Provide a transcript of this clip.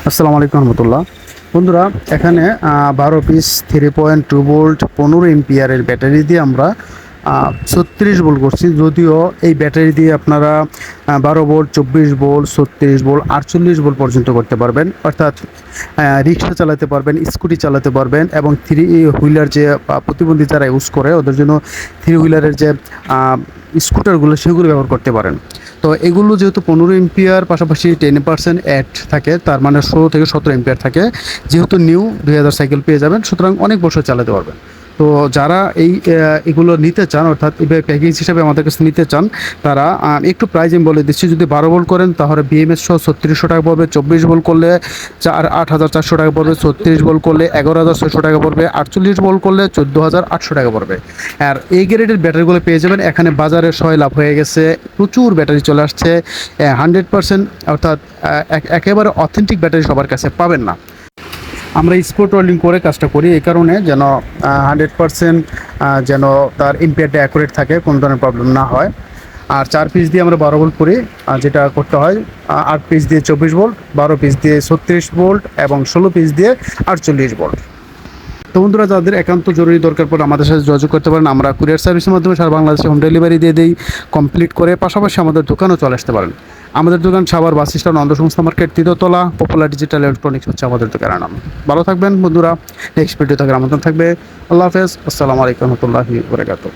আসসালামু আলাইকুম রহমতুল্লাহ। বন্ধুরা, এখানে 12 পিস 3.2 ভোল্ট 15 এম্পিয়ারের ব্যাটারি দিয়ে আমরা 36 ভোল্ট করছি। যদিও এই ব্যাটারি দিয়ে আপনারা 12 ভোল্ট, 24 ভোল্ট, 36 ভোল্ট, 48 ভোল্ট পর্যন্ত করতে পারবেন। অর্থাৎ রিক্সা চালাতে পারবেন, স্কুটি চালাতে পারবেন এবং থ্রি হুইলার যে প্রতিবন্ধী যারা ইউজ করে ওদের জন্য থ্রি হুইলারের যে স্কুটারগুলো সেগুলো ব্যবহার করতে পারেন। তো এগুলো যেহেতু 15 এম্পিয়ার, পাশাপাশি 10% অ্যাড থাকে, তার মানে 16 থেকে 17 এম্পিয়ার থাকে। যেহেতু নিউ 2000 সাইকেল পেয়ে যাবেন, সুতরাং অনেক বছর চালাতে পারবেন। তো যারা এগুলো নিতে চান, অর্থাৎ প্যাকেজ হিসাবে আমাদের কাছে নিতে চান, তারা একটু প্রাইস আমি বলে দিচ্ছি। যদি 12 ভোল্ট করেন তাহলে বিএমএস সহ 3600 টাকা পড়বে, 24 ভোল্ট করলে 8,400 টাকা পড়বে, 36 ভোল্ট করলে 11,600 টাকা পড়বে, 48 ভোল্ট করলে 14,800 টাকা পড়বে। আর এই গ্রেডের ব্যাটারিগুলো পেয়ে যাবেন এখানে। বাজারে সয় লাভ হয়ে গেছে, প্রচুর ব্যাটারি চলে আসছে। 100%, অর্থাৎ একেবারে অথেন্টিক ব্যাটারি সবার কাছে পাবেন না। আমরা স্পট ওয়েল্ডিং করে কাজটা করি এই কারণে, যেন 100% যেন তার এম্পিয়ারটা অ্যাকুরেট থাকে, কোনো ধরনের প্রবলেম না হয়। আর 4 পিস দিয়ে আমরা 12 ভোল্ট করি। যেটা করতে হয় 8 পিস দিয়ে 24 ভোল্ট, 12 পিস দিয়ে 36 ভোল্ট এবং 16 পিস দিয়ে 48 ভোল্ট। তো বন্ধুরা, যাদের একান্ত জরুরি দরকার পড়ে আমাদের সাথে যোগাযোগ করতে পারেন। আমরা কুরিয়ার সার্ভিসের মাধ্যমে সারা বাংলাদেশে হোম ডেলিভারি দিয়ে দিই কমপ্লিট করে। পাশাপাশি আমাদের দোকানেও চলে আসতে পারেন। আমাদের দোকান সাভার বাস স্ট্যান্ড, অন্ধ সংস্থা মার্কেট, 3তলা। পপুলার ডিজিটাল ইলেকট্রনিক্স হচ্ছে আমাদের দোকানের নাম। ভালো থাকবেন বন্ধুরা, নেক্সট ভিডিও থাকার আমন্ত্রণ থাকবে। আল্লাহ হাফেজ, আসসালামু আলাইকুম রহমতুল্লাহি ওয়া বারাকাতুহু।